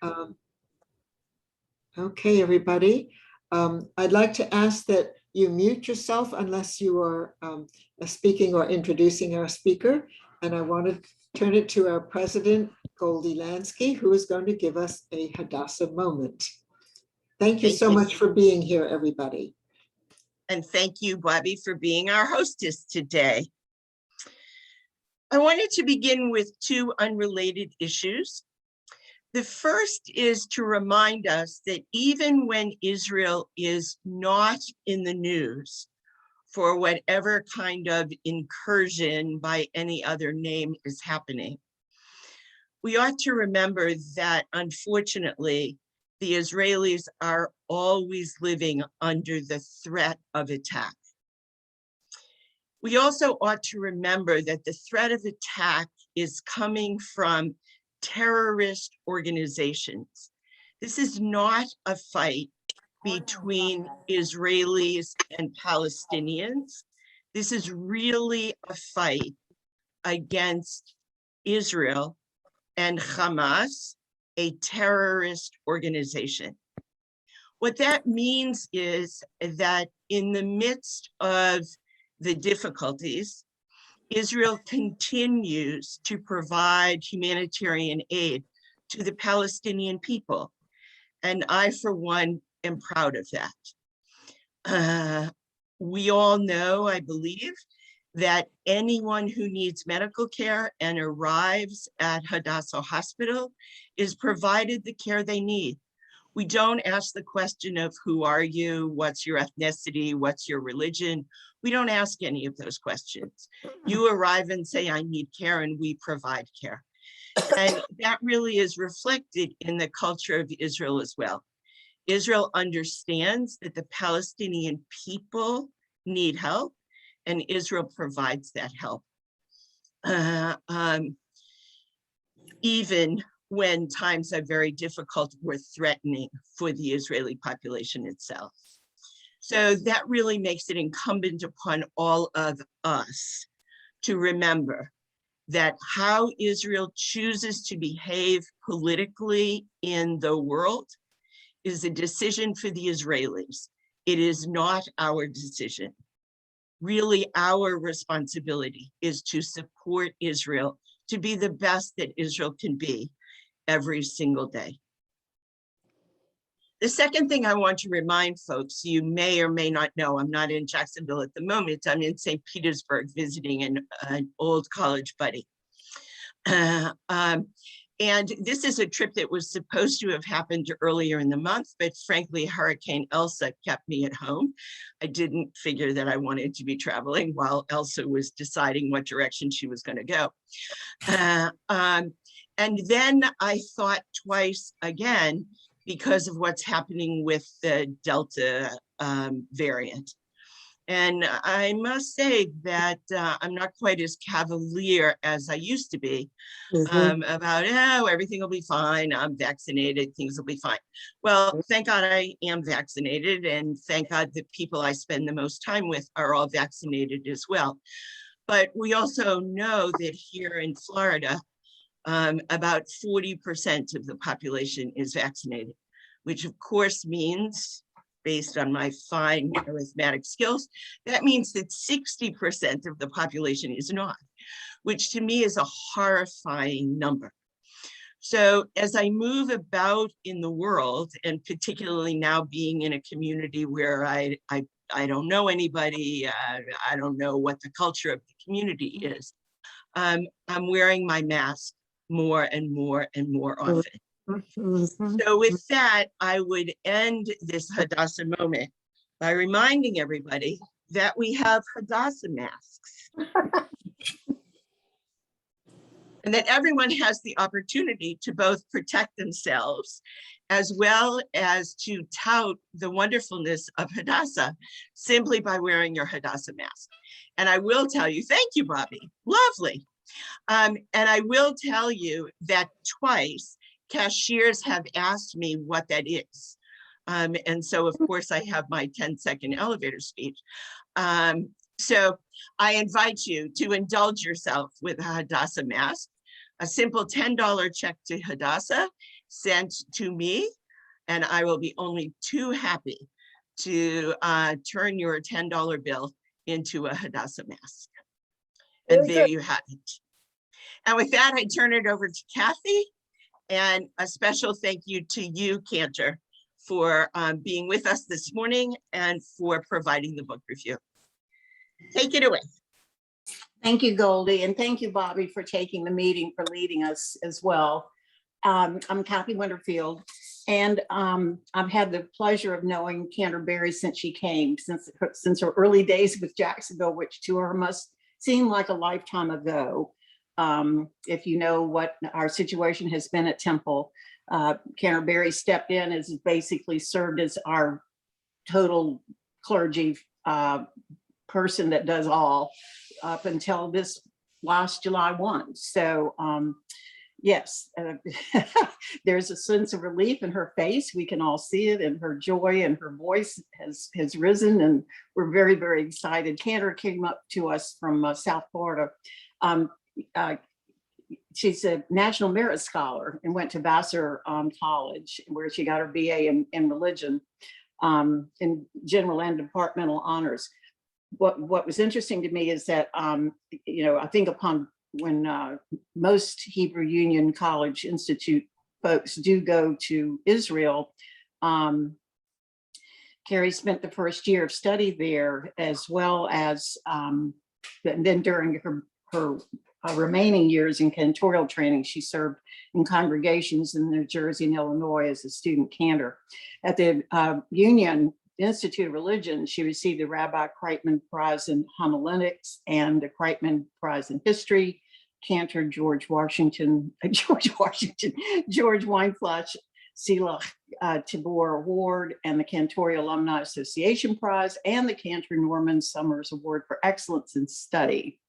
Um, okay, everybody. I'd like to ask that you mute yourself unless you are speaking or introducing our speaker. And I want to turn it to our president, Goldie Lansky, who is going to give us a Hadassah moment. Thank you so much for being here, everybody. And thank you, Bobby, for being our hostess today. I wanted to begin with two unrelated issues. The first is to remind us that even when Israel is not in the news for whatever kind of incursion by any other name is happening, we ought to remember that, unfortunately, the Israelis are always living under the threat of attack. We also ought to remember that the threat of attack is coming from terrorist organizations. This is not a fight between Israelis and Palestinians. This is really a fight against Israel and Hamas, a terrorist organization. What that means is that in the midst of the difficulties, Israel continues to provide humanitarian aid to the Palestinian people. And I, for one, am proud of that. We all know, I believe, that anyone who needs medical care and arrives at Hadassah Hospital is provided the care they need. We don't ask the question of who are you, what's your ethnicity, what's your religion. We don't ask any of those questions. You arrive and say, I need care, and we provide care. And that really is reflected in the culture of Israel as well. Israel understands that the Palestinian people need help, and Israel provides that help. Even when times are very difficult or threatening for the Israeli population itself. So that really makes it incumbent upon all of us to remember that how Israel chooses to behave politically in the world is a decision for the Israelis. It is not our decision. Really, our responsibility is to support Israel to be the best that Israel can be every single day. The second thing I want to remind folks, you may or may not know, I'm not in Jacksonville at the moment, I'm in St. Petersburg visiting an old college buddy. And this is a trip that was supposed to have happened earlier in the month, but frankly, Hurricane Elsa kept me at home. I didn't figure that I wanted to be traveling while Elsa was deciding what direction she was going to go. And then I thought twice again because of what's happening with the Delta variant. And I must say that I'm not quite as cavalier as I used to be about, oh, everything will be fine. I'm vaccinated, things will be fine. Well, thank God I am vaccinated, and thank God the people I spend the most time with are all vaccinated as well. But we also know that here in Florida, about 40% of the population is vaccinated, which of course means, based on my fine arithmetic skills, that means that 60% of the population is not, which to me is a horrifying number. So as I move about in the world, and particularly now being in a community where I don't know anybody, I don't know what the culture of the community is, I'm wearing my mask more and more and more often. So with that, I would end this Hadassah moment by reminding everybody that we have Hadassah masks. And that everyone has the opportunity to both protect themselves as well as to tout the wonderfulness of Hadassah simply by wearing your Hadassah mask. And I will tell you, thank you, Bobby, lovely. And I will tell you that twice cashiers have asked me what that is. And so of course I have my 10-second elevator speech. So I invite you to indulge yourself with a Hadassah mask. A simple $10 check to Hadassah sent to me, and I will be only too happy to turn your $10 bill into a Hadassah mask. And there you have it. And with that, I turn it over to Kathy. And a special thank you to you, Cantor, for being with us this morning and for providing the book review. Take it away. Thank you, Goldie, and thank you, Bobby, for taking the meeting, for leading us as well. I'm Kathy Winterfield, and I've had the pleasure of knowing Cantor Barry since she came, since her early days with Jacksonville, which to her must seem like a lifetime ago. If you know what our situation has been at Temple, Cantor Barry stepped in as basically served as our total clergy person that does all up until this last July 1. So yes, there's a sense of relief in her face. We can all see it, and her joy and her voice has risen, and we're very, very excited. Cantor came up to us from South Florida. She's a National Merit Scholar and went to Vassar College, where she got her BA in religion, in general and departmental honors. What was interesting to me is that, I think upon when most Hebrew Union College Institute folks do go to Israel, Carrie spent the first year of study there, as well as, and then during her remaining years in cantorial training, she served in congregations in New Jersey and Illinois as a student cantor. At the Union Institute of Religion, she received the Rabbi Kreitman Prize in Homiletics and the Kreitman Prize in History. Cantor George Weinflash Sila Tabor Award, and the Cantorial Alumni Association Prize, and the Cantor Norman Summers Award for Excellence in Study.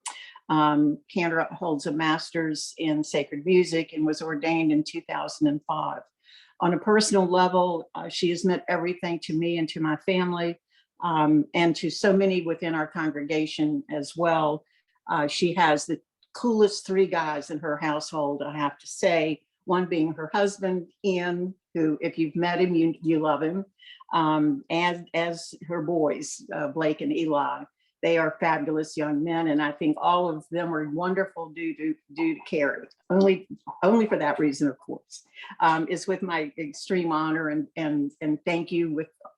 Cantor holds a master's in sacred music and was ordained in 2005. On a personal level, she has meant everything to me and to my family, and to so many within our congregation as well. She has the coolest 3 guys in her household, I have to say, one being her husband, Ian, who, if you've met him, you love him, and as her boys, Blake and Eli. They are fabulous young men, and I think all of them are wonderful due to Carrie. Only for that reason, of course. It's with my extreme honor and thank you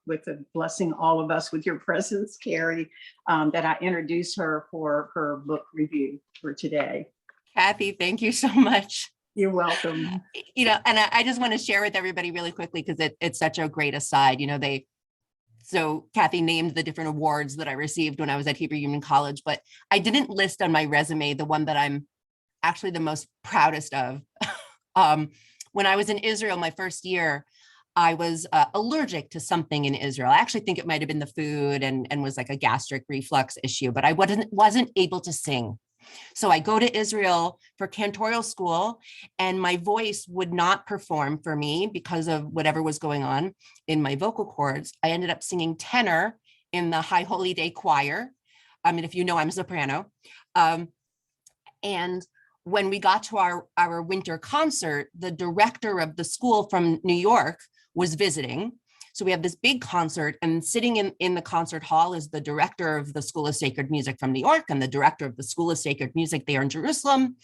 with the blessing all of us with your presence, Carrie, that I introduce her for her book review for today. Kathy, thank you so much. You're welcome. And I just want to share with everybody really quickly, because it's such a great aside. So Kathy named the different awards that I received when I was at Hebrew Union College, but I didn't list on my resume the one that I'm actually the most proudest of. When I was in Israel, my first year, I was allergic to something in Israel. I actually think it might have been the food and was like a gastric reflux issue, but I wasn't able to sing. So I go to Israel for cantorial school, and my voice would not perform for me because of whatever was going on in my vocal cords. I ended up singing tenor in the High Holy Day choir. I mean, if you know, I'm a soprano. And when we got to our winter concert, the director of the school from New York was visiting. So we have this big concert, and sitting in the concert hall is the director of the School of Sacred Music from New York and the director of the School of Sacred Music there in Jerusalem.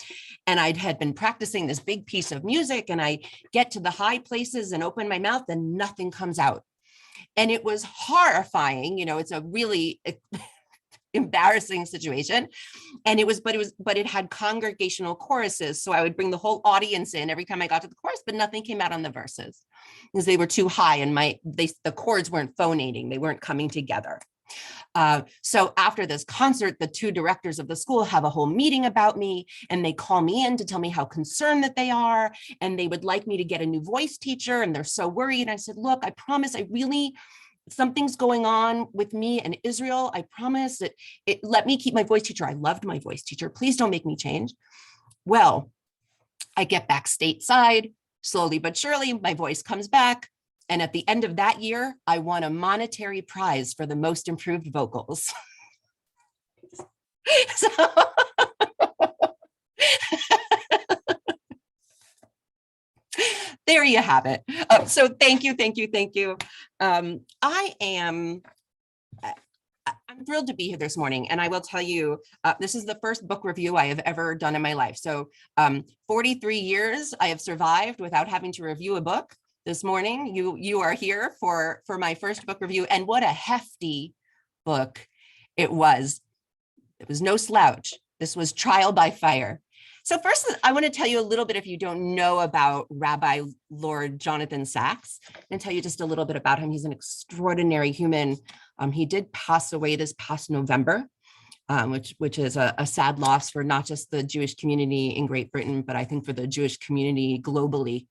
And I had been practicing this big piece of music, and I get to the high places and open my mouth and nothing comes out. And it was horrifying. It's a really embarrassing situation. And it had congregational choruses. So I would bring the whole audience in every time I got to the chorus, but nothing came out on the verses because they were too high and the chords weren't phonating. They weren't coming together. So after this concert, the 2 directors of the school have a whole meeting about me, and they call me in to tell me how concerned that they are, and they would like me to get a new voice teacher, and they're so worried. And I said, look, I promise, something's going on with me and Israel. I promise that let me keep my voice teacher. I loved my voice teacher. Please don't make me change. Well, I get back stateside, slowly but surely, my voice comes back. And at the end of that year, I won a monetary prize for the most improved vocals. So there you have it. So thank you, thank you, thank you. I'm thrilled to be here this morning, and I will tell you, this is the first book review I have ever done in my life. So 43 years I have survived without having to review a book. This morning, you are here for my first book review, and what a hefty book it was. It was no slouch. This was trial by fire. So first, I want to tell you a little bit, if you don't know about Rabbi Lord Jonathan Sacks, and tell you just a little bit about him. He's an extraordinary human. He did pass away this past November, which is a sad loss for not just the Jewish community in Great Britain, but I think for the Jewish community globally.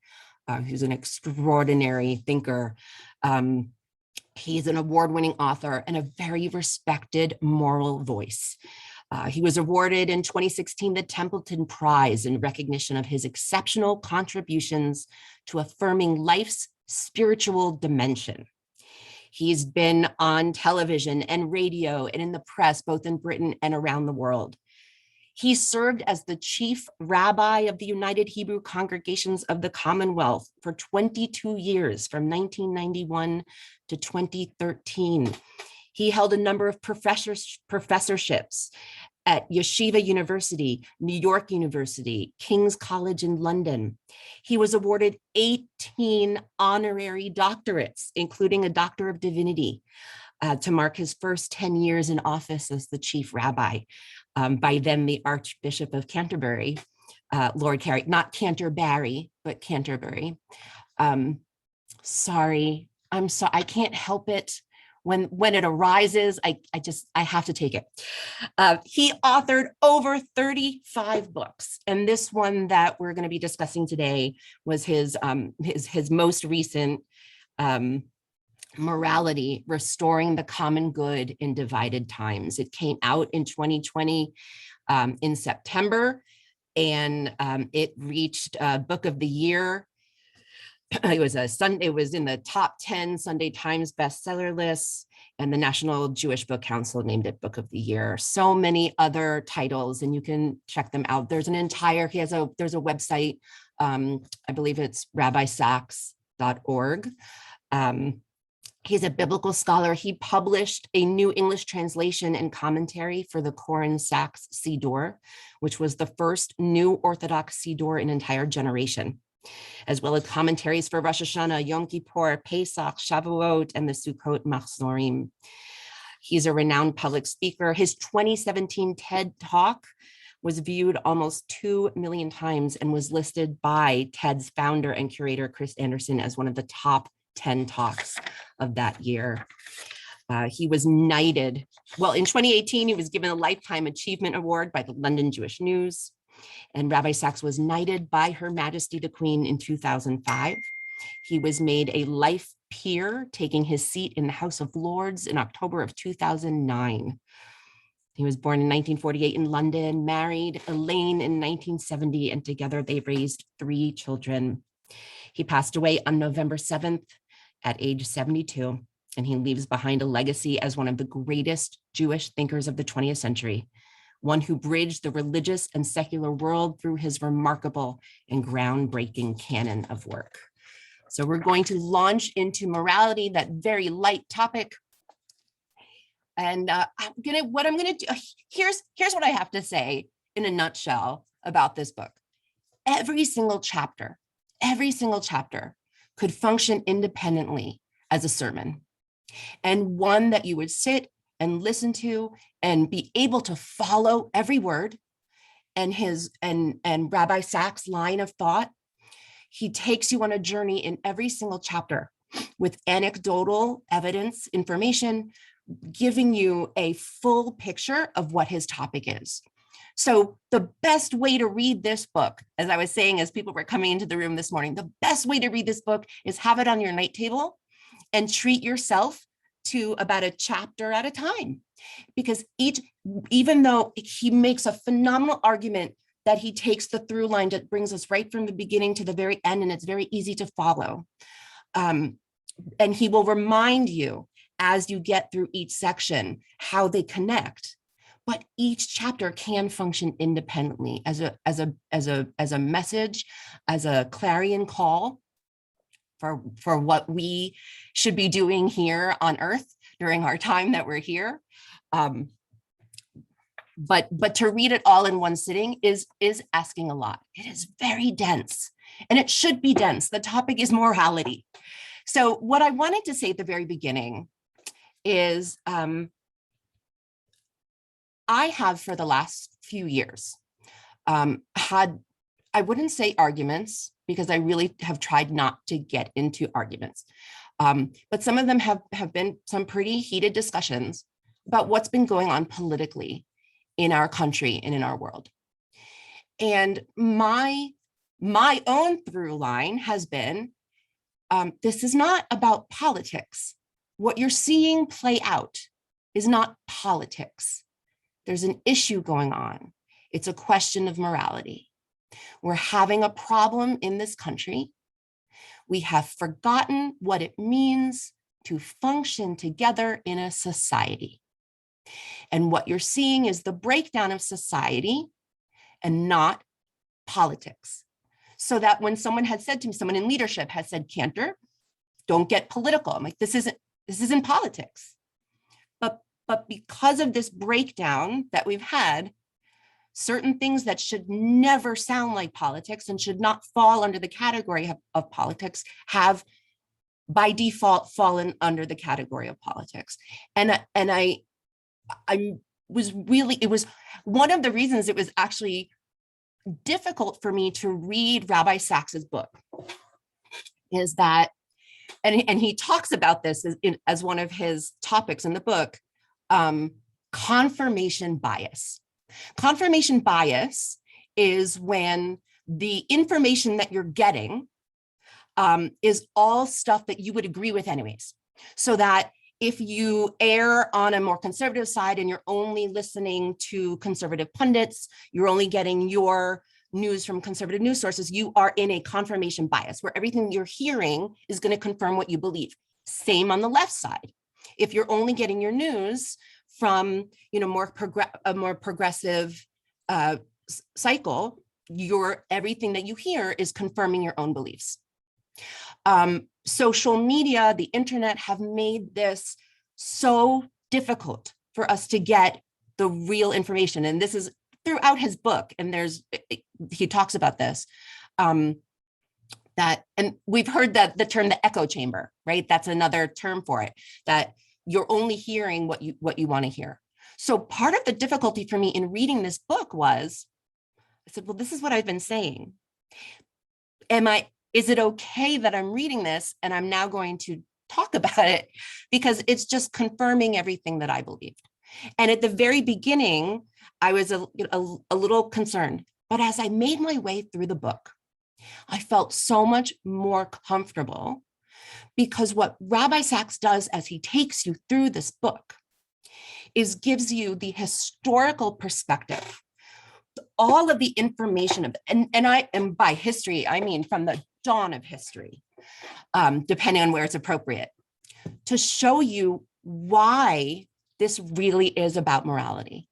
He's an extraordinary thinker. He's an award-winning author and a very respected moral voice. He was awarded in 2016 the Templeton Prize in recognition of his exceptional contributions to affirming life's spiritual dimension. He's been on television and radio and in the press, both in Britain and around the world. He served as the chief rabbi of the United Hebrew Congregations of the Commonwealth for 22 years, from 1991 to 2013. He held a number of professorships at Yeshiva University, New York University, King's College in London. He was awarded 18 honorary doctorates, including a Doctor of Divinity, to mark his first 10 years in office as the chief rabbi. By then the Archbishop of Canterbury, Lord Carrie, not Cantor Barry, but Canterbury. Sorry, I'm sorry, I can't help it. When it arises, I have to take it. He authored over 35 books, and this one that we're going to be discussing today was his most recent, Morality, Restoring the Common Good in Divided Times. It came out in 2020 in September, and it reached Book of the Year. It was in the top 10 Sunday Times bestseller lists, and the National Jewish Book Council named it Book of the Year. So many other titles, and you can check them out. There's a website, I believe it's rabbisacks.org. He's a biblical scholar. He published a new English translation and commentary for the Koren Sacks Siddur, which was the first new Orthodox Siddur in an entire generation, as well as commentaries for Rosh Hashanah, Yom Kippur, Pesach, Shavuot, and the Sukkot Machzorim. He's a renowned public speaker. His 2017 TED Talk was viewed almost 2 million times and was listed by TED's founder and curator, Chris Anderson, as one of the top 10 talks of that year. He was knighted. Well, in 2018, he was given a Lifetime Achievement Award by the London Jewish News. And Rabbi Sacks was knighted by Her Majesty the Queen in 2005. He was made a life peer, taking his seat in the House of Lords in October of 2009. He was born in 1948 in London, married Elaine in 1970, and together they raised 3 children. He passed away on November 7th at age 72, and he leaves behind a legacy as one of the greatest Jewish thinkers of the 20th century, one who bridged the religious and secular world through his remarkable and groundbreaking canon of work. So we're going to launch into morality, that very light topic. And here's what I have to say in a nutshell about this book. Every single chapter could function independently as a sermon, and one that you would sit and listen to and be able to follow every word. And Rabbi Sacks' line of thought, he takes you on a journey in every single chapter with anecdotal evidence, information, giving you a full picture of what his topic is. So the best way to read this book, as I was saying, as people were coming into the room this morning, the best way to read this book is have it on your night table and treat yourself to about a chapter at a time. Because even though he makes a phenomenal argument that he takes the through line that brings us right from the beginning to the very end, and it's very easy to follow. And he will remind you as you get through each section how they connect. But each chapter can function independently as a message, as a clarion call for what we should be doing here on earth during our time that we're here. But to read it all in one sitting is asking a lot. It is very dense, and it should be dense. The topic is morality. So what I wanted to say at the very beginning is I have for the last few years had, I wouldn't say arguments, because I really have tried not to get into arguments. But some of them have been some pretty heated discussions about what's been going on politically in our country and in our world. And my own through line has been, this is not about politics. What you're seeing play out is not politics. There's an issue going on. It's a question of morality. We're having a problem in this country. We have forgotten what it means to function together in a society. And what you're seeing is the breakdown of society and not politics. So that when someone had said to me, someone in leadership has said, Cantor, don't get political. I'm like, this isn't politics. But because of this breakdown that we've had, certain things that should never sound like politics and should not fall under the category of politics have by default fallen under the category of politics. And I was really, it was one of the reasons it was actually difficult for me to read Rabbi Sacks's book is that, and he talks about this as one of his topics in the book, confirmation bias. Confirmation bias is when the information that you're getting is all stuff that you would agree with anyways. So that if you err on a more conservative side and you're only listening to conservative pundits, you're only getting your news from conservative news sources, you are in a confirmation bias where everything you're hearing is going to confirm what you believe. Same on the left side. If you're only getting your news from, a more progressive cycle, everything that you hear is confirming your own beliefs. Social media, the internet have made this so difficult for us to get the real information. And this is throughout his book. And he talks about this, and we've heard that the term, the echo chamber, right? That's another term for it, that you're only hearing what you want to hear. So part of the difficulty for me in reading this book was, I said, well, this is what I've been saying. Is it okay that I'm reading this and I'm now going to talk about it because it's just confirming everything that I believed? And at the very beginning, I was a little concerned, but as I made my way through the book, I felt so much more comfortable, because what Rabbi Sacks does as he takes you through this book is gives you the historical perspective, all of the information and by history, I mean from the dawn of history, depending on where it's appropriate, to show you why this really is about morality,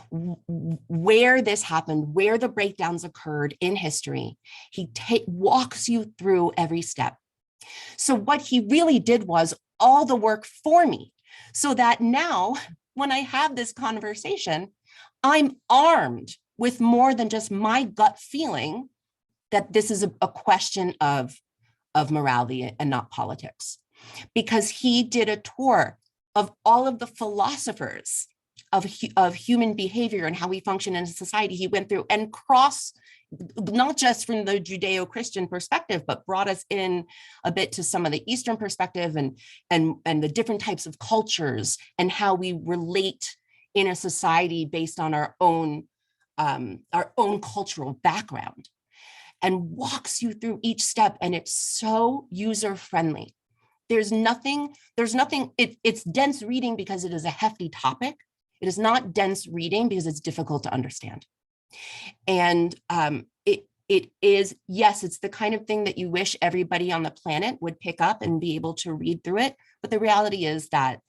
where this happened, where the breakdowns occurred in history. He walks you through every step. So what he really did was all the work for me, so that now when I have this conversation, I'm armed with more than just my gut feeling that this is a question of morality and not politics. Because he did a tour of all of the philosophers of human behavior and how we function in society. He went through and not just from the Judeo-Christian perspective, but brought us in a bit to some of the Eastern perspective and the different types of cultures and how we relate in a society based on our own cultural background, and walks you through each step. And it's so user-friendly. It's dense reading because it is a hefty topic. It is not dense reading because it's difficult to understand. And it is, yes, it's the kind of thing that you wish everybody on the planet would pick up and be able to read through it. But the reality is that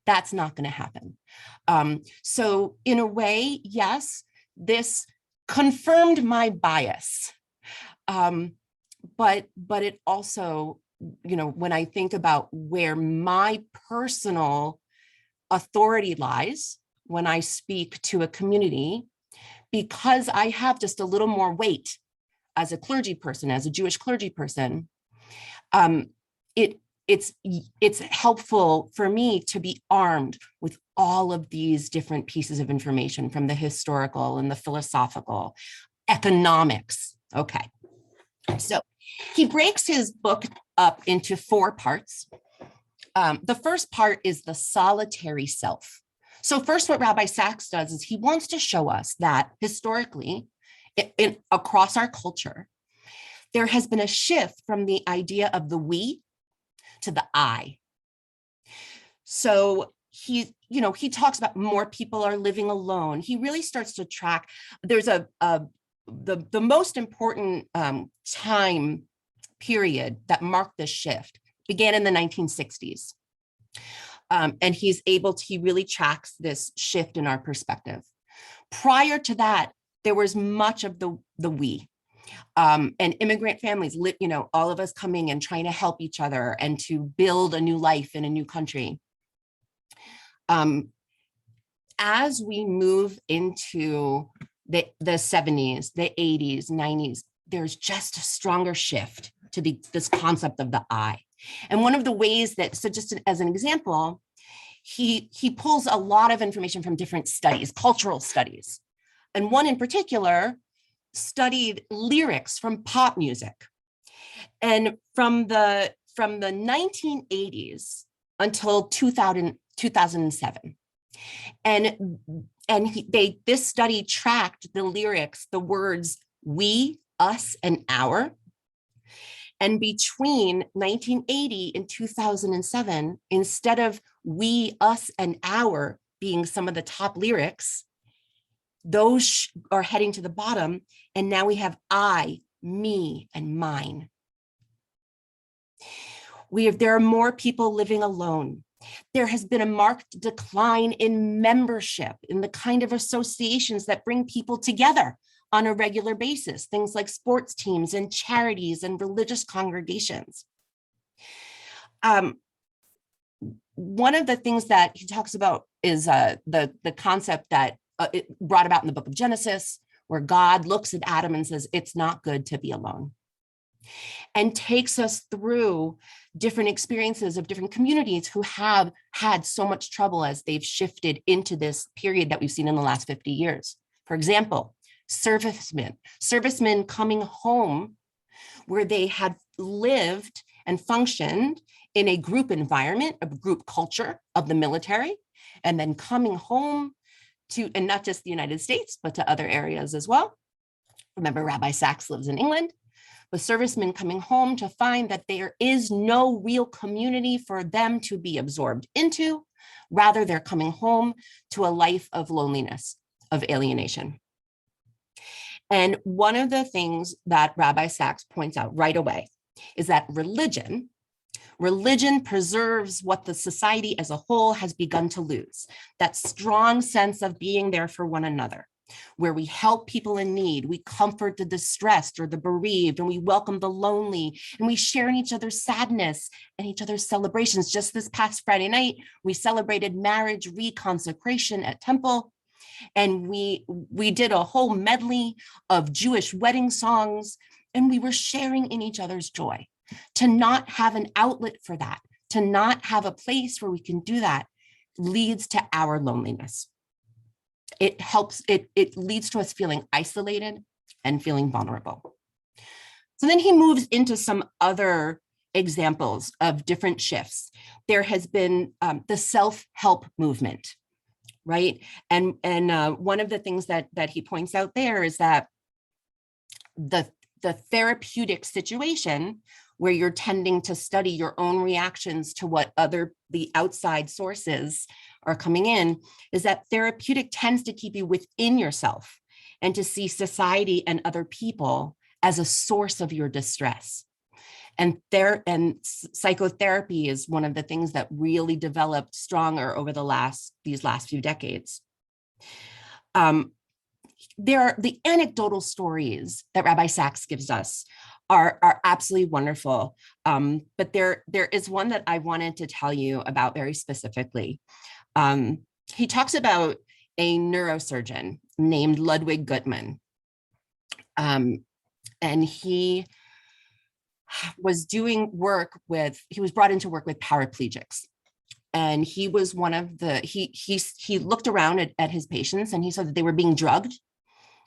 that's not going to happen. So in a way, yes, this confirmed my bias. But it also when I think about where my personal authority lies when I speak to a community, because I have just a little more weight as a clergy person, as a Jewish clergy person, it's helpful for me to be armed with all of these different pieces of information, from the historical and the philosophical, economics. Okay, so he breaks his book up into 4 parts. The first part is the solitary self. So first, what Rabbi Sacks does is he wants to show us that historically, across our culture, there has been a shift from the idea of the we to the I. So he talks about more people are living alone. He really starts to track. There's the most important time period that marked this shift began in the 1960s. And he really tracks this shift in our perspective. Prior to that, there was much of the we. And immigrant families, all of us coming and trying to help each other and to build a new life in a new country. As we move into the 70s, the 80s, 90s, there's just a stronger shift to this concept of the I. And one of the ways that, so just as an example, he pulls a lot of information from different studies, cultural studies. And one in particular studied lyrics from pop music. And from the 1980s until 2007. And this study tracked the lyrics, the words we, us, and our. And between 1980 and 2007, instead of we, us, and our being some of the top lyrics, those are heading to the bottom. And now we have I, me, and mine. There are more people living alone. There has been a marked decline in membership, in the kind of associations that bring people together on a regular basis, things like sports teams and charities and religious congregations. One of the things that he talks about is the concept that it brought about in the book of Genesis, where God looks at Adam and says, it's not good to be alone, and takes us through different experiences of different communities who have had so much trouble as they've shifted into this period that we've seen in the last 50 years. For example, servicemen coming home where they had lived and functioned in a group environment, a group culture of the military, and then coming home to, and not just the United States, but to other areas as well. Remember, Rabbi Sacks lives in England, but servicemen coming home to find that there is no real community for them to be absorbed into. Rather, they're coming home to a life of loneliness, of alienation. And one of the things that Rabbi Sacks points out right away is that religion preserves what the society as a whole has begun to lose, that strong sense of being there for one another, where we help people in need, we comfort the distressed or the bereaved, and we welcome the lonely, and we share in each other's sadness and each other's celebrations. Just this past Friday night, we celebrated marriage reconsecration at Temple, and we did a whole medley of Jewish wedding songs, and we were sharing in each other's joy. To not have an outlet for that, to not have a place where we can do that, leads to our loneliness. It leads to us feeling isolated and feeling vulnerable. So then he moves into some other examples of different shifts. There has been the self-help movement, right? And one of the things that he points out there is that the therapeutic situation where you're tending to study your own reactions to what the outside sources are coming in, is that therapeutic tends to keep you within yourself and to see society and other people as a source of your distress. And psychotherapy is one of the things that really developed stronger over these last few decades. There are the anecdotal stories that Rabbi Sacks gives us are absolutely wonderful. But there is one that I wanted to tell you about very specifically. He talks about a neurosurgeon named Ludwig Gutmann. And he was brought into work with paraplegics. And he was one of he looked around at his patients, and he saw that they were being drugged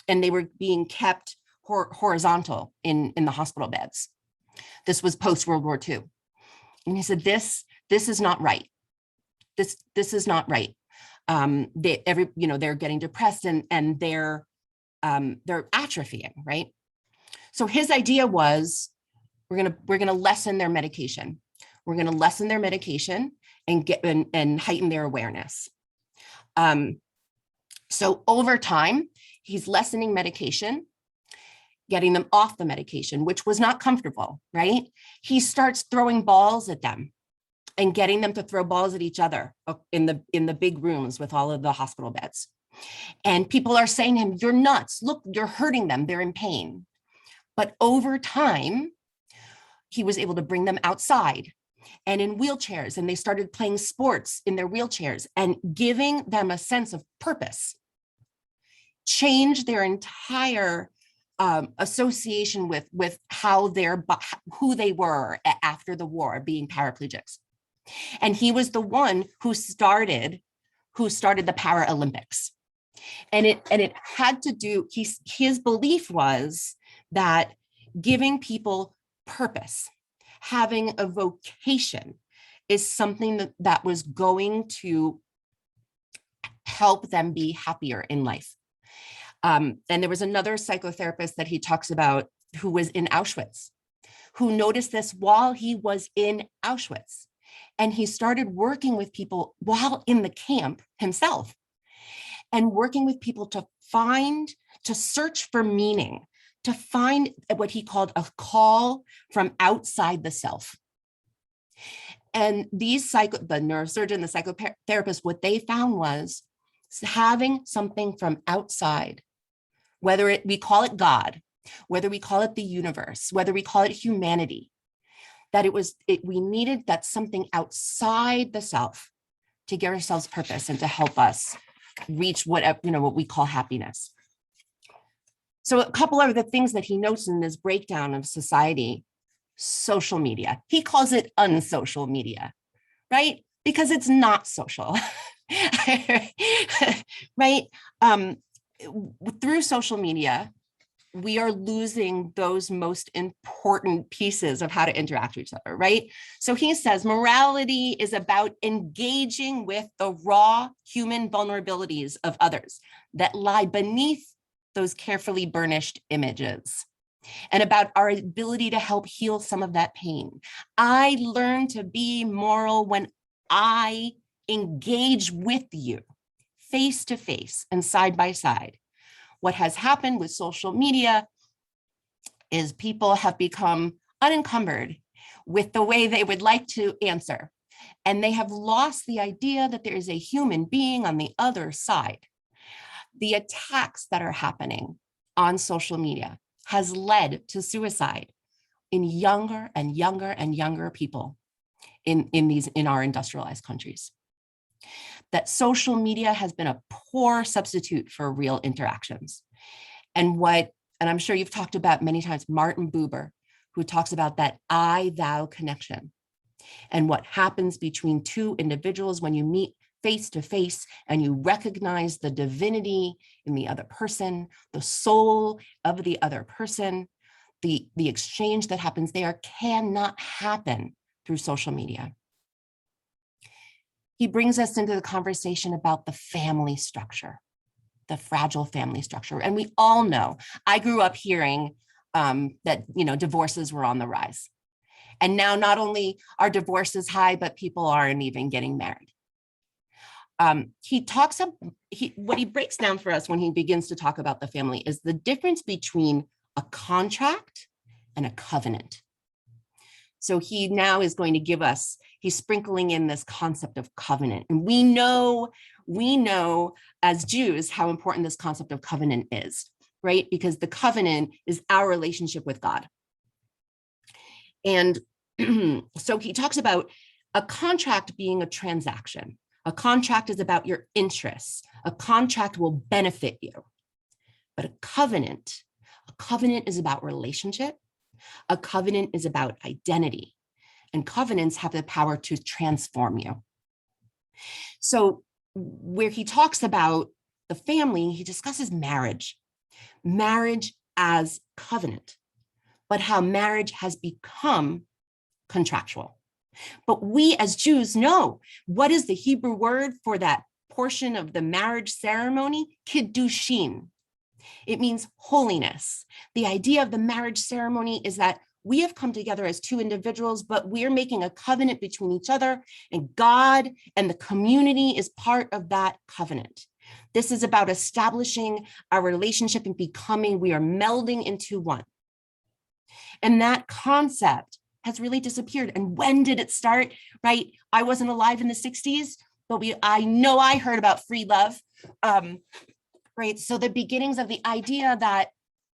and they were being kept horizontal in the hospital beds. This was post World War II. And he said, this is not right. This is not right. They're getting depressed and they're atrophying, right? So his idea was, we're gonna lessen their medication. We're gonna lessen their medication and heighten their awareness. So over time, he's lessening medication, getting them off the medication, which was not comfortable, right? He starts throwing balls at them and getting them to throw balls at each other in the big rooms with all of the hospital beds. And people are saying to him, you're nuts. Look, you're hurting them. They're in pain. But over time, he was able to bring them outside and in wheelchairs, and they started playing sports in their wheelchairs and giving them a sense of purpose, changed their entire association with who they were after the war, being paraplegics. And he was the one who started the Paralympics. And it had to do, his belief was that giving people purpose, having a vocation, is something that was going to help them be happier in life. And there was another psychotherapist that he talks about who was in Auschwitz, who noticed this while he was in Auschwitz. And he started working with people while in the camp himself, and working with people to search for meaning, to find what he called a call from outside the self. And the neurosurgeon, the psychotherapist, what they found was having something from outside, whether we call it God, whether we call it the universe, whether we call it humanity, that we needed that something outside the self to give ourselves purpose and to help us reach what we call happiness. So a couple of the things that he notes in this breakdown of society: social media. He calls it unsocial media, right? Because it's not social, right? Through social media, we are losing those most important pieces of how to interact with each other, right? So he says morality is about engaging with the raw human vulnerabilities of others that lie beneath those carefully burnished images, and about our ability to help heal some of that pain. I learn to be moral when I engage with you face to face and side by side. What has happened with social media is people have become unencumbered with the way they would like to answer. And they have lost the idea that there is a human being on the other side. The attacks that are happening on social media has led to suicide in younger and younger and younger people in our industrialized countries. That social media has been a poor substitute for real interactions. And I'm sure you've talked about many times, Martin Buber, who talks about that I-thou connection and what happens between two individuals when you meet face to face and you recognize the divinity in the other person, the soul of the other person. The exchange that happens there cannot happen through social media. He brings us into the conversation about the family structure, the fragile family structure. And we all know, I grew up hearing that divorces were on the rise. And now not only are divorces high, but people aren't even getting married. What he breaks down for us when he begins to talk about the family is the difference between a contract and a covenant. So he now is going to give us, he's sprinkling in this concept of covenant. And we know as Jews how important this concept of covenant is, right? Because the covenant is our relationship with God. And so he talks about a contract being a transaction. A contract is about your interests. A contract will benefit you. But a covenant is about relationship. A covenant is about identity. And covenants have the power to transform you. So where he talks about the family, he discusses marriage as covenant, but how marriage has become contractual. But we as Jews know, what is the Hebrew word for that portion of the marriage ceremony? Kiddushin. It means holiness. The idea of the marriage ceremony is that we have come together as two individuals, but we're making a covenant between each other, and God and the community is part of that covenant. This is about establishing our relationship and becoming, we are melding into one. And that concept has really disappeared. And when did it start, right? I wasn't alive in the 60s, but I know I heard about free love, right? So the beginnings of the idea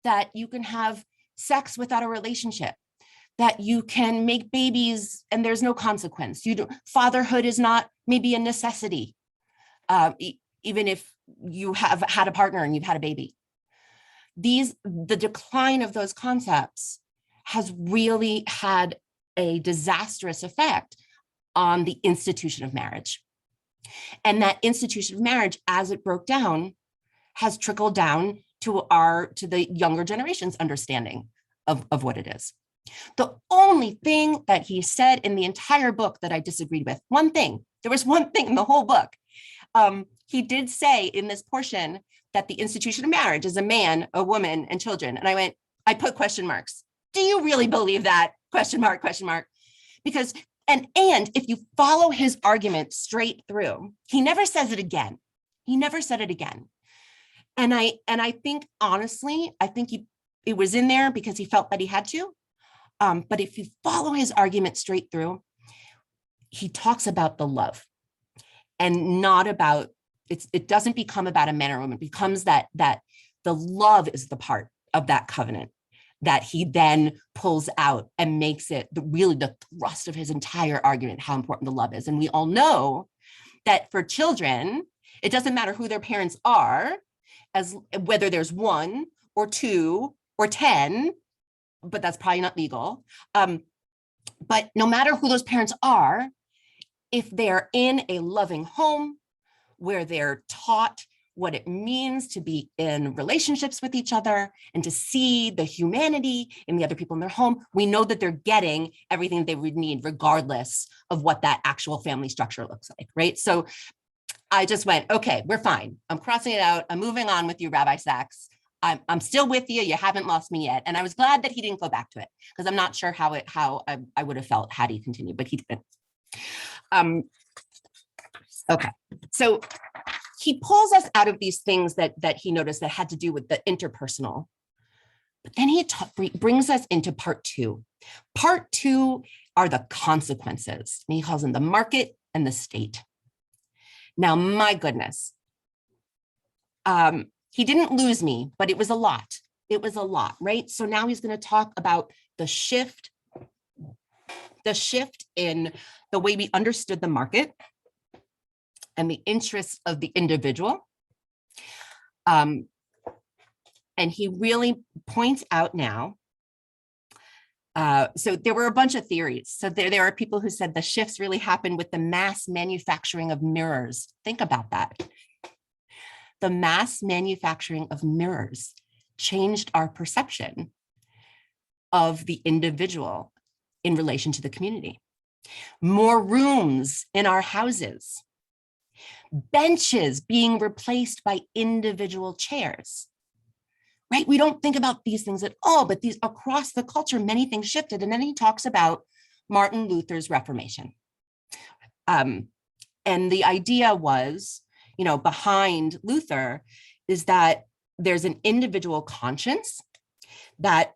that you can have sex without a relationship, that you can make babies and there's no consequence. Fatherhood is not maybe a necessity, even if you have had a partner and you've had a baby. The decline of those concepts has really had a disastrous effect on the institution of marriage. And that institution of marriage, as it broke down, has trickled down to the younger generation's understanding of what it is. The only thing that he said in the entire book that I disagreed with, there was one thing in the whole book. He did say in this portion that the institution of marriage is a man, a woman, and children. And I put question marks. Do you really believe that? Question mark, question mark. Because, and if you follow his argument straight through, he never says it again. He never said it again. And I think, honestly, it was in there because he felt that he had to. But if you follow his argument straight through, he talks about the love and not about, it doesn't become about a man or woman. It becomes that the love is the part of that covenant that he then pulls out and makes it really the thrust of his entire argument, how important the love is. And we all know that for children, it doesn't matter who their parents are, as whether there's 1 or 2 or 10, but that's probably not legal. But no matter who those parents are, if they're in a loving home where they're taught what it means to be in relationships with each other and to see the humanity in the other people in their home, we know that they're getting everything they would need regardless of what that actual family structure looks like, right? So I just went, okay, we're fine. I'm crossing it out. I'm moving on with you, Rabbi Sacks. I'm still with you. You haven't lost me yet. And I was glad that he didn't go back to it because I'm not sure how I would have felt had he continued, but he didn't. Okay, so he pulls us out of these things that he noticed that had to do with the interpersonal. But then he brings us into part 2. Part 2 are the consequences. And he calls them the market and the state. Now, my goodness, he didn't lose me, but it was a lot. It was a lot, right? So now he's going to talk about the shift in the way we understood the market and the interests of the individual. And he really points out now, so there were a bunch of theories. So there are people who said the shifts really happened with the mass manufacturing of mirrors. Think about that. The mass manufacturing of mirrors changed our perception of the individual in relation to the community. More rooms in our houses, benches being replaced by individual chairs, right? We don't think about these things at all, but these across the culture, many things shifted. And then he talks about Martin Luther's Reformation. And the idea was, behind Luther is that there's an individual conscience, that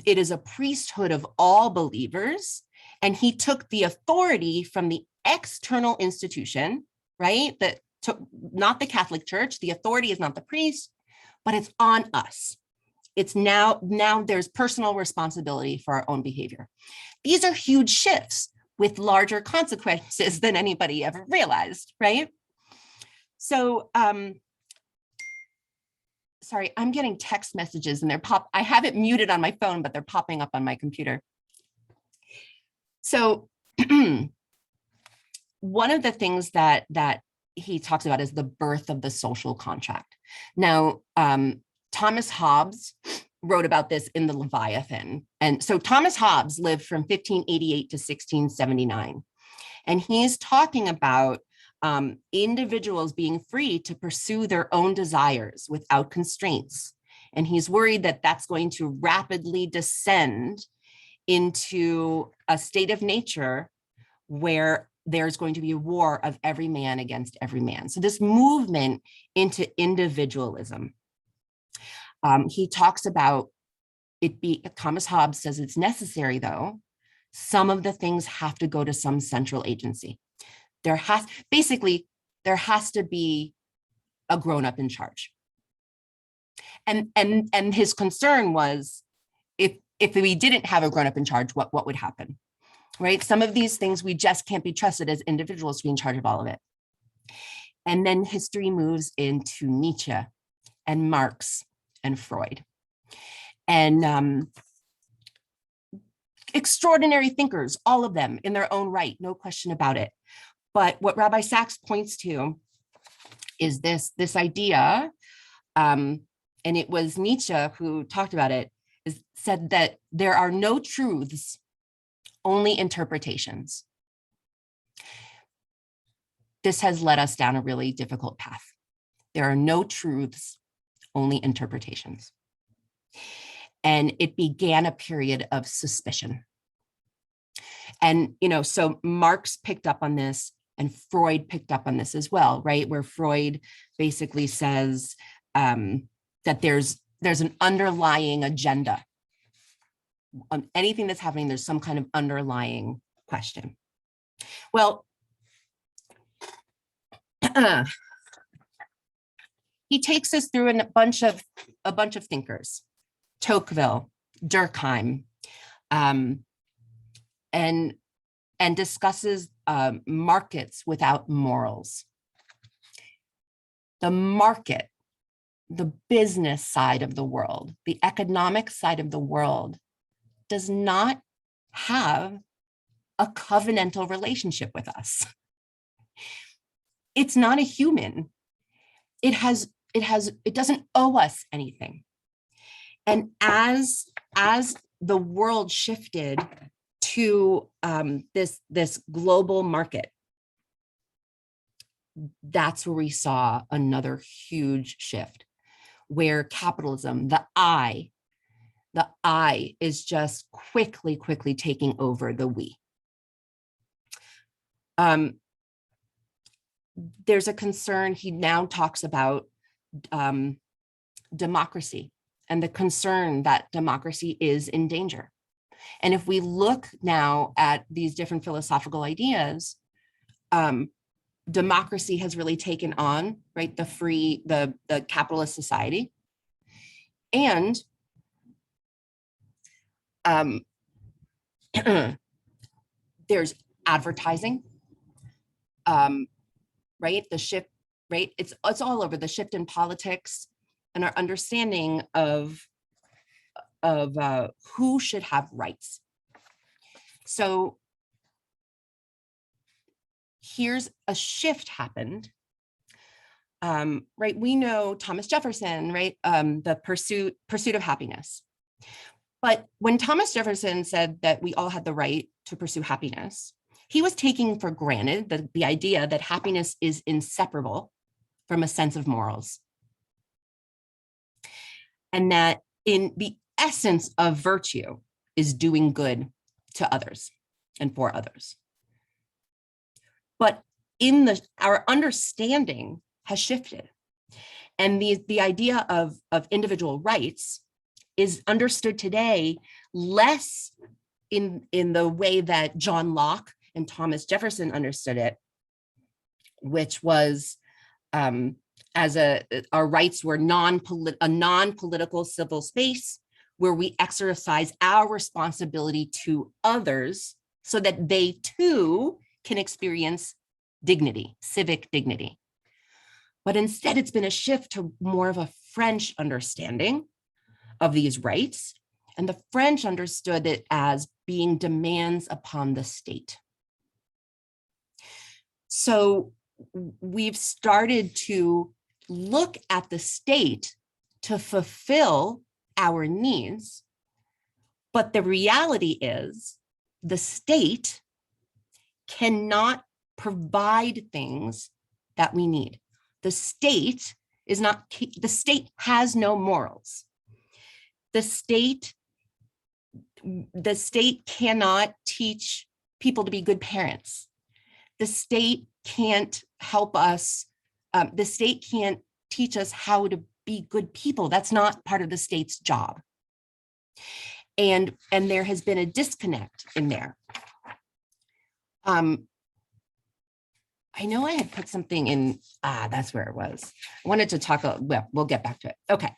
it is a priesthood of all believers. And he took the authority from the external institution, right? Not the Catholic Church. The authority is not the priest, but it's on us. It's now there's personal responsibility for our own behavior. These are huge shifts with larger consequences than anybody ever realized, right? So, sorry, I'm getting text messages and I have it muted on my phone, but they're popping up on my computer. So one of the things that he talks about is the birth of the social contract. Now, Thomas Hobbes wrote about this in the Leviathan. And so Thomas Hobbes lived from 1588 to 1679. And he's talking about individuals being free to pursue their own desires without constraints. And he's worried that that's going to rapidly descend into a state of nature where there's going to be a war of every man against every man. So this movement into individualism. He talks about Thomas Hobbes says it's necessary though. Some of the things have to go to some central agency. There has to be a grown-up in charge. And his concern was if we didn't have a grown-up in charge, what would happen? Right? Some of these things we just can't be trusted as individuals to be in charge of all of it. And then history moves into Nietzsche and Marx and Freud. And extraordinary thinkers, all of them in their own right, no question about it. But what Rabbi Sacks points to is this idea, and it was Nietzsche who talked about it, said that there are no truths, only interpretations. This has led us down a really difficult path. There are no truths, only interpretations. And it began a period of suspicion. And, so Marx picked up on this and Freud picked up on this as well, right? Where Freud basically says that there's an underlying agenda. On anything that's happening, there's some kind of underlying question. Well, he takes us through a bunch of thinkers, Tocqueville, Durkheim, and discusses markets without morals. The market, the business side of the world, the economic side of the world does not have a covenantal relationship with us. It's not a human. It doesn't owe us anything. And as the world shifted to this global market, that's where we saw another huge shift, where capitalism, the I is just quickly taking over the we. There's a concern, he now talks about democracy and the concern that democracy is in danger. And if we look now at these different philosophical ideas, democracy has really taken on, right, the capitalist society. And there's advertising, right? The shift, right? It's all over, the shift in politics and our understanding of who should have rights. So here's a shift happened, right? We know Thomas Jefferson, right? The pursuit of happiness. But when Thomas Jefferson said that we all had the right to pursue happiness, he was taking for granted the idea that happiness is inseparable from a sense of morals. And that in the essence of virtue is doing good to others and for others. But our understanding has shifted. And the idea of individual rights is understood today less in the way that John Locke and Thomas Jefferson understood it, which was our rights were a non-political civil space where we exercise our responsibility to others so that they too can experience dignity, civic dignity. But instead, it's been a shift to more of a French understanding of these rights. And the French understood it as being demands upon the state. So we've started to look at the state to fulfill our needs. But the reality is the state cannot provide things that we need. The state has no morals. The state cannot teach people to be good parents. The state can't help us. The state can't teach us how to be good people. That's not part of the state's job. And there has been a disconnect in there. I know I had put something in, that's where it was. I wanted to talk, well, we'll get back to it. Okay.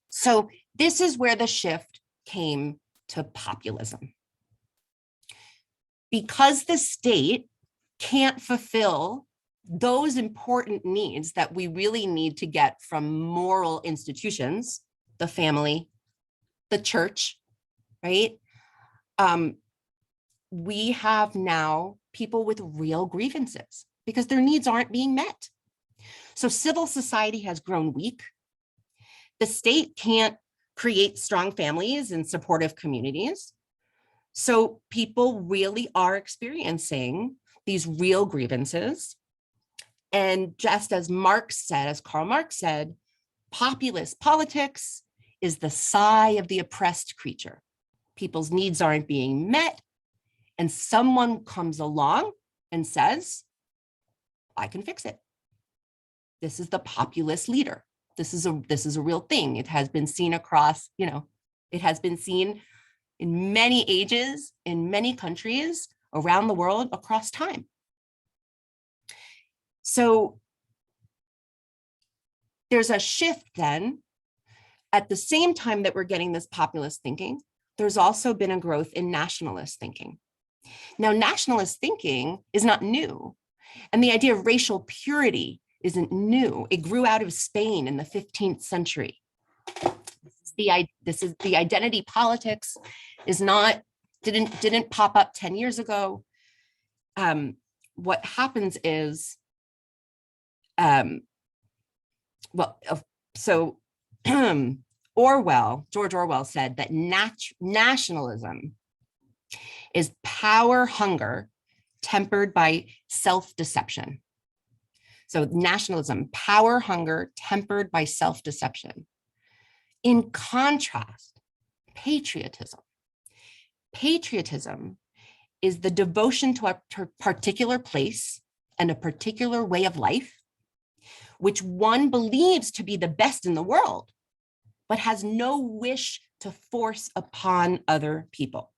So this is where the shift came to populism. Because the state can't fulfill those important needs that we really need to get from moral institutions, the family, the church, right? We have now people with real grievances because their needs aren't being met. So civil society has grown weak. The state can't create strong families and supportive communities. So people really are experiencing these real grievances. And just as Karl Marx said, populist politics is the sigh of the oppressed creature. People's needs aren't being met, and someone comes along and says, I can fix it. This is the populist leader. This is a real thing. It has been seen across, it has been seen in many ages, in many countries around the world across time. So there's a shift then. At the same time that we're getting this populist thinking, there's also been a growth in nationalist thinking. Now, nationalist thinking is not new, and the idea of racial purity isn't new. It grew out of Spain in the 15th century. This is the identity politics didn't pop up 10 years ago. What happens is, George Orwell said that nationalism is power hunger tempered by self-deception. So nationalism, power hunger tempered by self-deception. In contrast, patriotism is the devotion to a particular place and a particular way of life, which one believes to be the best in the world, but has no wish to force upon other people.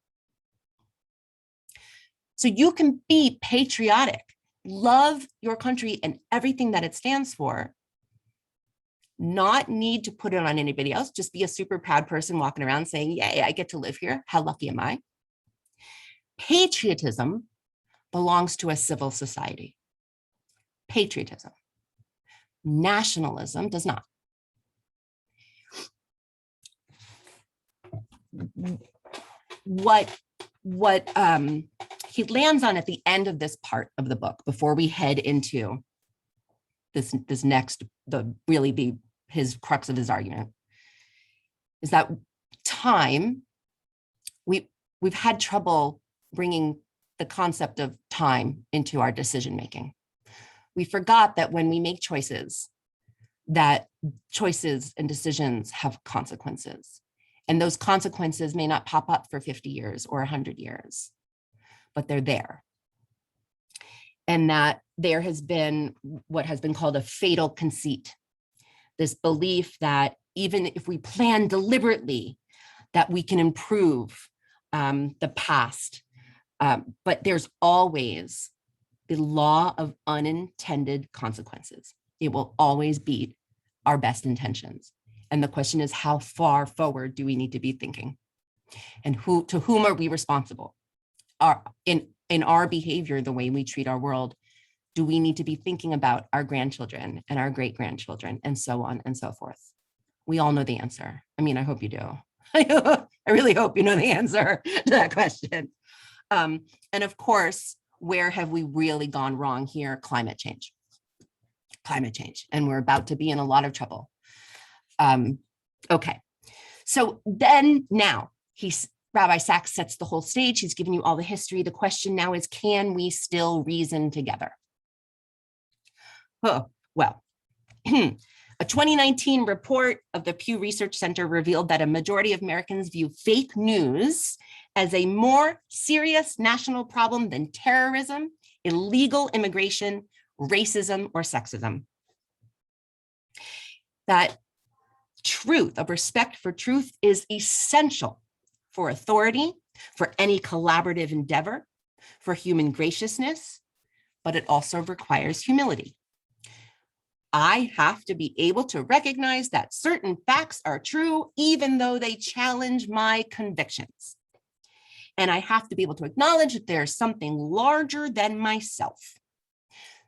So you can be patriotic, love your country and everything that it stands for, not need to put it on anybody else, just be a super proud person walking around saying, yay, I get to live here. How lucky am I? Patriotism belongs to a civil society. Patriotism. Nationalism does not. What he lands on at the end of this part of the book, before we head into this next, his crux of his argument, is that time, we've had trouble bringing the concept of time into our decision making. We forgot that when we make choices, that choices and decisions have consequences. And those consequences may not pop up for 50 years or 100 years, but they're there. And that there has been what has been called a fatal conceit, this belief that even if we plan deliberately, that we can improve the past, but there's always the law of unintended consequences. It will always beat our best intentions. And the question is, how far forward do we need to be thinking? And to whom are we responsible? In our behavior, the way we treat our world, do we need to be thinking about our grandchildren and our great-grandchildren and so on and so forth? We all know the answer. I mean, I hope you do. I really hope you know the answer to that question. And of course, where have we really gone wrong here? Climate change. And we're about to be in a lot of trouble. Okay, so then now Rabbi Sacks sets the whole stage. He's given you all the history. The question now is, can we still reason together? Oh, well, a 2019 report of the Pew Research Center revealed that a majority of Americans view fake news as a more serious national problem than terrorism, illegal immigration, racism, or sexism. That truth, of respect for truth, is essential for authority, for any collaborative endeavor, for human graciousness, but it also requires humility. I have to be able to recognize that certain facts are true, even though they challenge my convictions. And I have to be able to acknowledge that there's something larger than myself.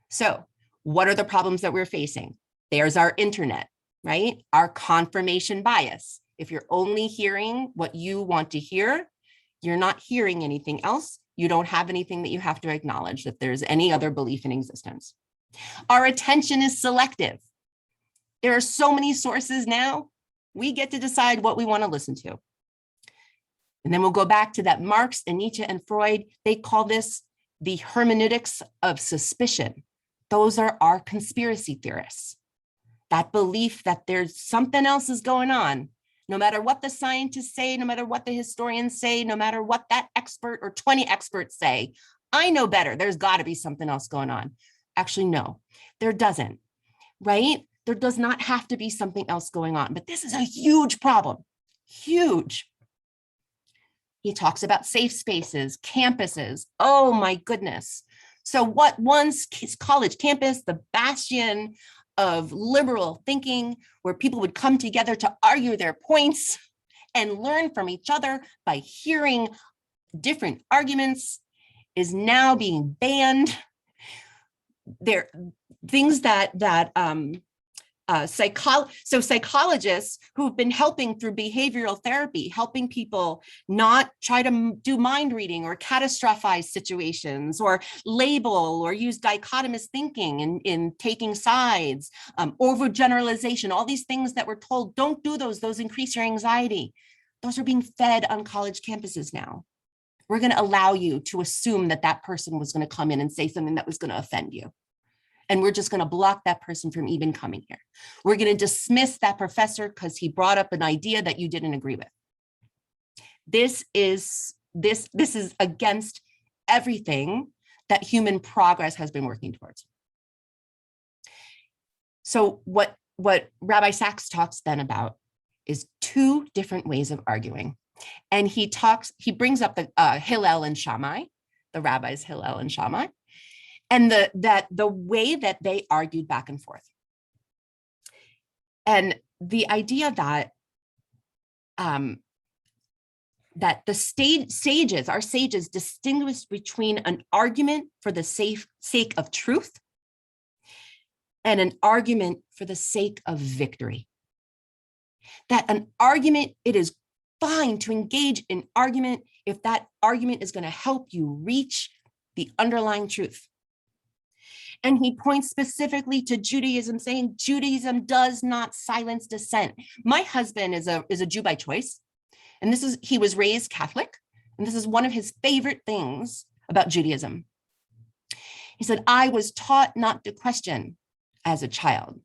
So what are the problems that we're facing? There's our internet, right? Our confirmation bias. If you're only hearing what you want to hear, you're not hearing anything else. You don't have anything that you have to acknowledge that there's any other belief in existence. Our attention is selective. There are so many sources now, we get to decide what we want to listen to. And then we'll go back to that Marx and Nietzsche and Freud. They call this the hermeneutics of suspicion. Those are our conspiracy theorists. That belief that there's something else is going on. No matter what the scientists say, no matter what the historians say, no matter what that expert or 20 experts say, I know better. There's got to be something else going on. Actually, no, there doesn't, right? There does not have to be something else going on, but this is a huge problem, huge. He talks about safe spaces, campuses. Oh my goodness. So what once college campus, the bastion of liberal thinking, where people would come together to argue their points and learn from each other by hearing different arguments, is now being banned. There things psychologists who've been helping through behavioral therapy, helping people not try to do mind reading or catastrophize situations or label or use dichotomous thinking in taking sides, overgeneralization, all these things that we're told, don't do those increase your anxiety. Those are being fed on college campuses now. We're going to allow you to assume that that person was going to come in and say something that was going to offend you. And we're just going to block that person from even coming here. We're going to dismiss that professor because he brought up an idea that you didn't agree with. This is against everything that human progress has been working towards. So what Rabbi Sacks talks then about is two different ways of arguing. And he brings up the Hillel and Shammai, the rabbis Hillel and Shammai, and the way that they argued back and forth. And the idea that that the our sages distinguish between an argument for the sake of truth and an argument for the sake of victory. That an argument, it is fine to engage in argument if that argument is going to help you reach the underlying truth. And he points specifically to Judaism, saying Judaism does not silence dissent. My husband is a Jew by choice, and he was raised Catholic, and this is one of his favorite things about Judaism. He said, I was taught not to question as a child,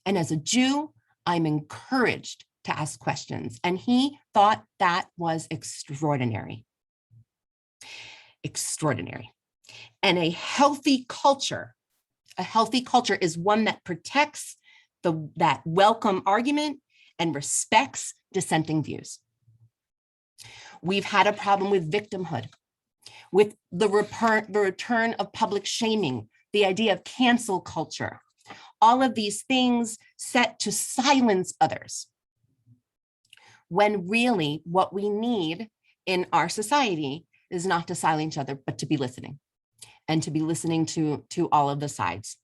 and as a Jew, I'm encouraged to ask questions. And he thought that was extraordinary. Extraordinary. And a healthy culture is one that protects that welcome argument and respects dissenting views. We've had a problem with victimhood, with the return of public shaming, the idea of cancel culture. all of these things set to silence others. When really what we need in our society is not to silence each other, but to be listening, and to be listening to all of the sides.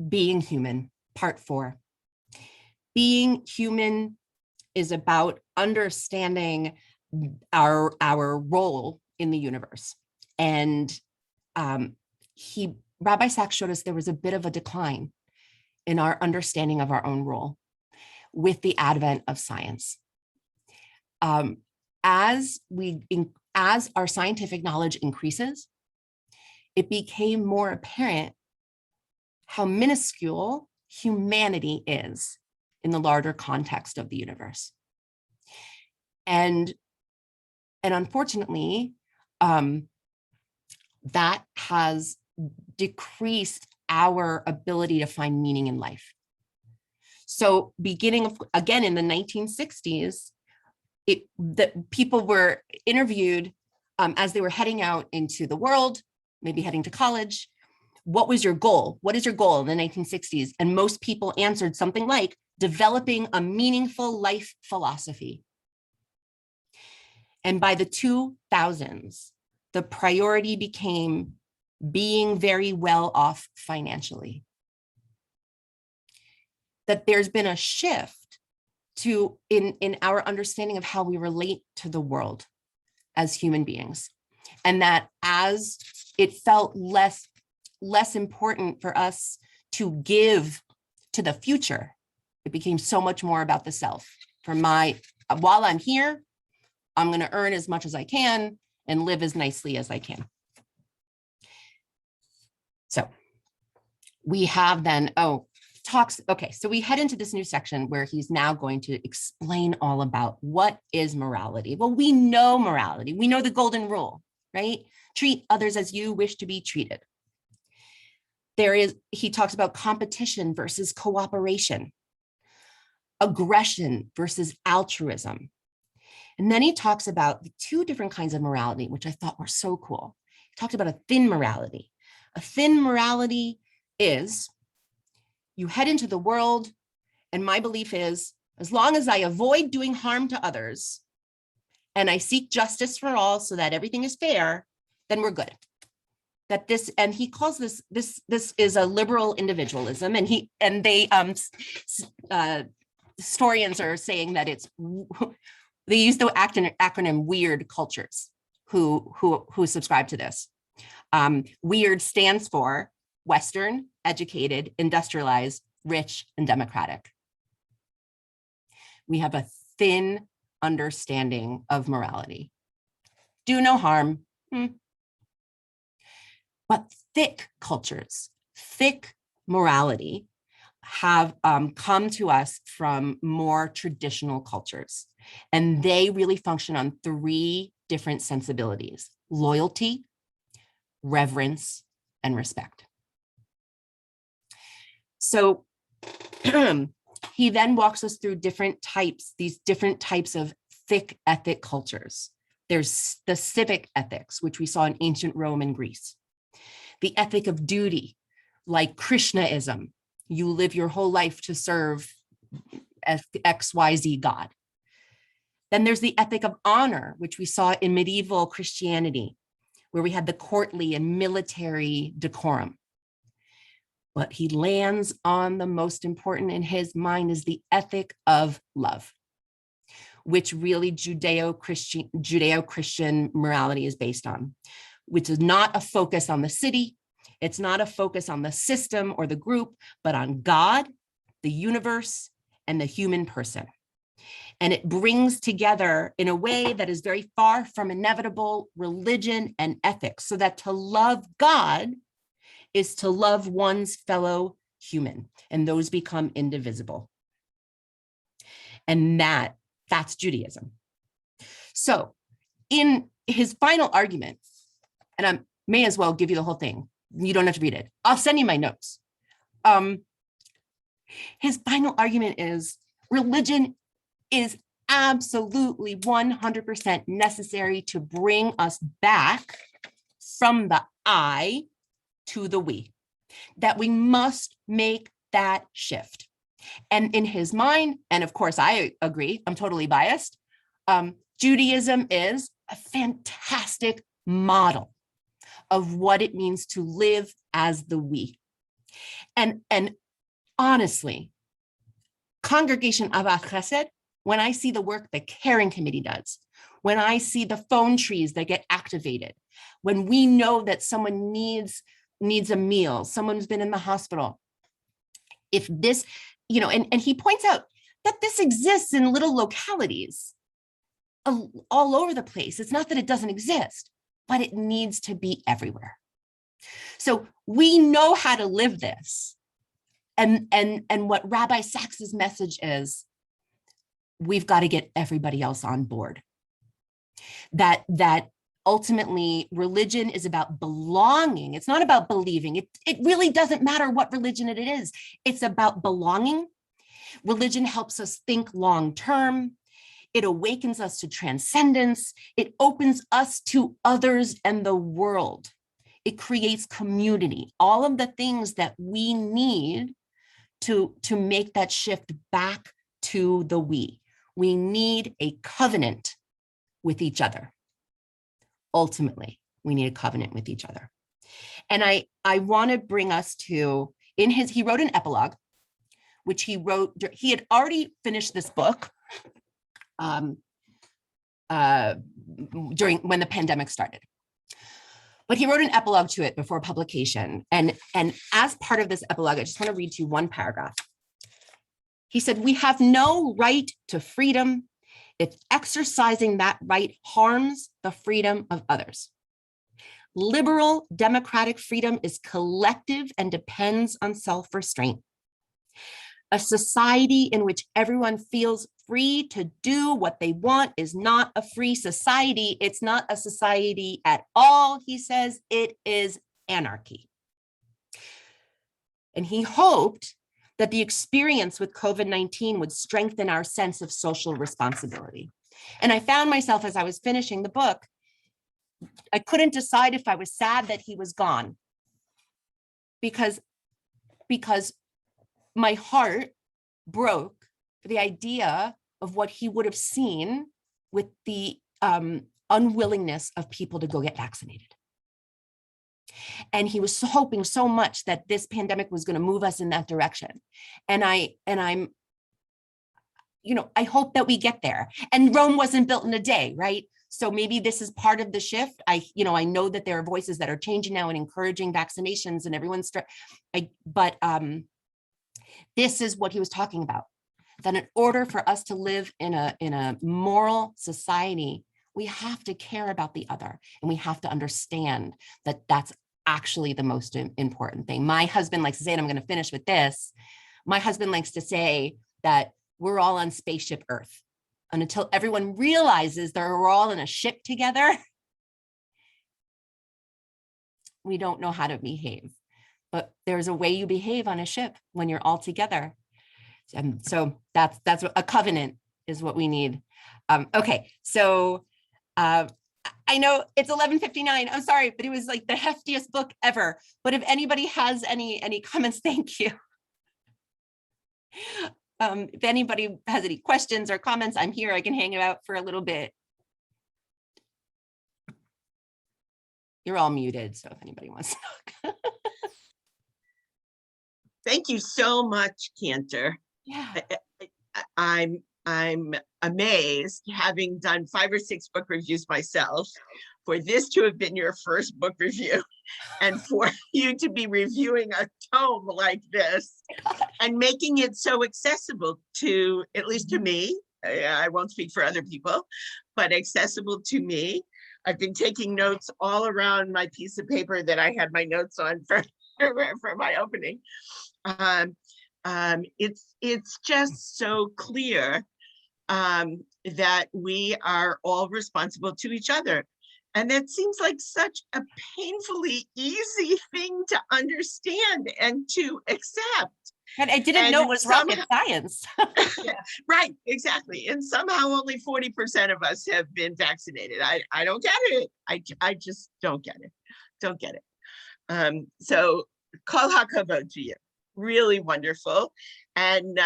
Being human, part 4. Being human is about understanding our role in the universe. And Rabbi Sacks showed us there was a bit of a decline in our understanding of our own role with the advent of science. As our scientific knowledge increases, it became more apparent how minuscule humanity is in the larger context of the universe. And unfortunately, that has decreased our ability to find meaning in life. So beginning again in the 1960s, that people were interviewed as they were heading out into the world, maybe heading to college. What was your goal? What is your goal in the 1960s? And most people answered something like developing a meaningful life philosophy. And by the 2000s, the priority became being very well off financially. That there's been a shift in our understanding of how we relate to the world as human beings. And that as it felt less important for us to give to the future, it became so much more about the self. While I'm here, I'm going to earn as much as I can and live as nicely as I can. So we have then, so we head into this new section where he's now going to explain all about what is morality. Well, we know morality. We know the golden rule, right? Treat others as you wish to be treated. He talks about competition versus cooperation, aggression versus altruism. And then he talks about the 2 different kinds of morality, which I thought were so cool. He talked about a thin morality. A thin morality is you head into the world, and my belief is, as long as I avoid doing harm to others and I seek justice for all so that everything is fair, then we're good. And he calls this is a liberal individualism, and historians are saying that they use the acronym WEIRD cultures who subscribe to this. WEIRD stands for Western, educated, industrialized, rich, and democratic. We have a thin understanding of morality. Do no harm. But thick cultures, thick morality have come to us from more traditional cultures. And they really function on 3 different sensibilities: loyalty, reverence, and respect. So he then walks us through these different types of thick ethic cultures. There's the civic ethics, which we saw in ancient Rome and Greece. The ethic of duty, like Krishnaism. You live your whole life to serve XYZ God. Then there's the ethic of honor, which we saw in medieval Christianity, where we had the courtly and military decorum. But he lands on the most important in his mind is the ethic of love, which really Judeo-Christian morality is based on, which is not a focus on the city. It's not a focus on the system or the group, but on God, the universe, and the human person. And it brings together in a way that is very far from inevitable religion and ethics, so that to love God is to love one's fellow human, and those become indivisible. And that's Judaism. So in his final argument, and I may as well give you the whole thing. You don't have to read it. I'll send you my notes. His final argument is religion is absolutely 100% necessary to bring us back from the I to the we, that we must make that shift. And in his mind, and of course I agree, I'm totally biased, Judaism is a fantastic model of what it means to live as the we. And honestly, Congregation Ahavat Chesed, when I see the work the caring committee does, when I see the phone trees that get activated, when we know that someone needs a meal, someone's been in the hospital, if this, and he points out that this exists in little localities all over the place. It's not that it doesn't exist, but it needs to be everywhere. So we know how to live this. And what Rabbi Sacks's message is, we've got to get everybody else on board. That ultimately religion is about belonging. It's not about believing. It really doesn't matter what religion it is. It's about belonging. Religion helps us think long-term. It awakens us to transcendence. It opens us to others and the world. It creates community, all of the things that we need to make that shift back to the we. We need a covenant with each other. Ultimately, we need a covenant with each other. And I want to bring us to, he wrote an epilogue, which he had already finished this book when the pandemic started. But he wrote an epilogue to it before publication. And as part of this epilogue, I just want to read to you one paragraph. He said, "We have no right to freedom if exercising that right harms the freedom of others. Liberal democratic freedom is collective and depends on self-restraint. A society in which everyone feels free to do what they want is not a free society. It's not a society at all," he says. "It is anarchy." And he hoped that the experience with COVID-19 would strengthen our sense of social responsibility. And I found myself, as I was finishing the book, I couldn't decide if I was sad that he was gone, because my heart broke for the idea of what he would have seen with the unwillingness of people to go get vaccinated. And he was hoping so much that this pandemic was going to move us in that direction. And I hope that we get there. And Rome wasn't built in a day, right? So maybe this is part of the shift. I know that there are voices that are changing now and encouraging vaccinations, and everyone's, but this is what he was talking about. That in order for us to live in a moral society, we have to care about the other, and we have to understand that that's actually the most important thing. My husband likes to say, and I'm going to finish with this, my husband likes to say that we're all on spaceship Earth. And until everyone realizes that we're all in a ship together, we don't know how to behave. But there's a way you behave on a ship when you're all together. And so that's what a covenant is, what we need. Okay, so I know it's 11:59. I'm sorry, but it was like the heftiest book ever. But if anybody has any comments, thank you. If anybody has any questions or comments, I'm here. I can hang out for a little bit. You're all muted, so if anybody wants to talk. Thank you so much, Cantor. Yeah. I'm amazed, having done 5 or 6 book reviews myself, for this to have been your first book review, and for you to be reviewing a tome like this and making it so accessible to, at least to me. I won't speak for other people, but accessible to me. I've been taking notes all around my piece of paper that I had my notes on for my opening. It's just so clear that we are all responsible to each other. And that seems like such a painfully easy thing to understand and to accept. And I didn't know it was rocket science. Right, exactly. And somehow only 40% of us have been vaccinated. I don't get it. I just don't get it. Don't get it. So kol hakavod to you, really wonderful. And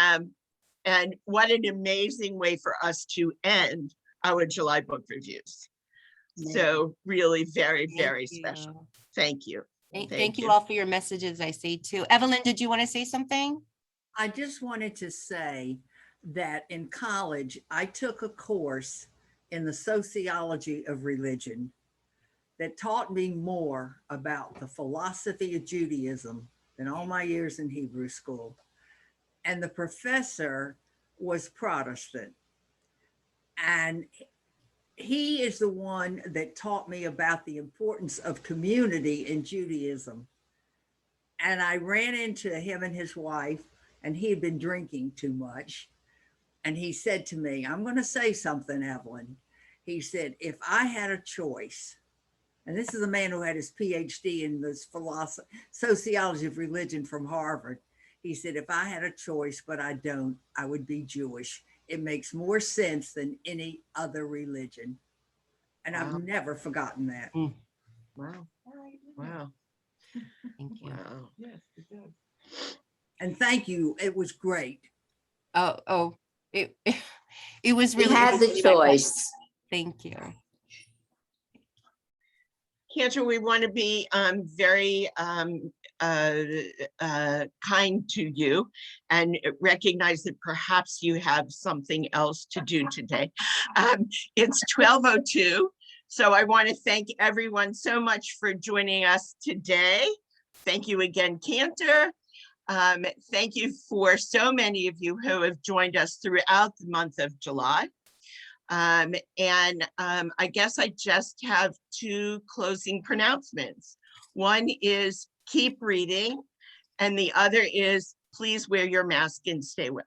what an amazing way for us to end our July book reviews. So really very, very special. Thank you. Thank you all for your messages, I say too. Evelyn, did you want to say something? I just wanted to say that in college, I took a course in the sociology of religion that taught me more about the philosophy of Judaism than all my years in Hebrew school. And the professor was Protestant. And he is the one that taught me about the importance of community in Judaism. And I ran into him and his wife, and he had been drinking too much. And he said to me, I'm going to say something, Evelyn. He said, if I had a choice, and this is a man who had his PhD in this sociology of religion from Harvard. He said, if I had a choice, but I don't, I would be Jewish. It makes more sense than any other religion. And Wow. I've never forgotten that. Wow. Wow. Thank you. Wow. Yes, it does. And thank you. It was great. It was We really. had the choice. Thank you. Cantor, we want to be very kind to you and recognize that perhaps you have something else to do today. It's 12:02, so I want to thank everyone so much for joining us today. Thank you again, Cantor. Thank you for so many of you who have joined us throughout the month of July. I guess I just have two closing pronouncements. One is keep reading, and the other is please wear your mask and stay well.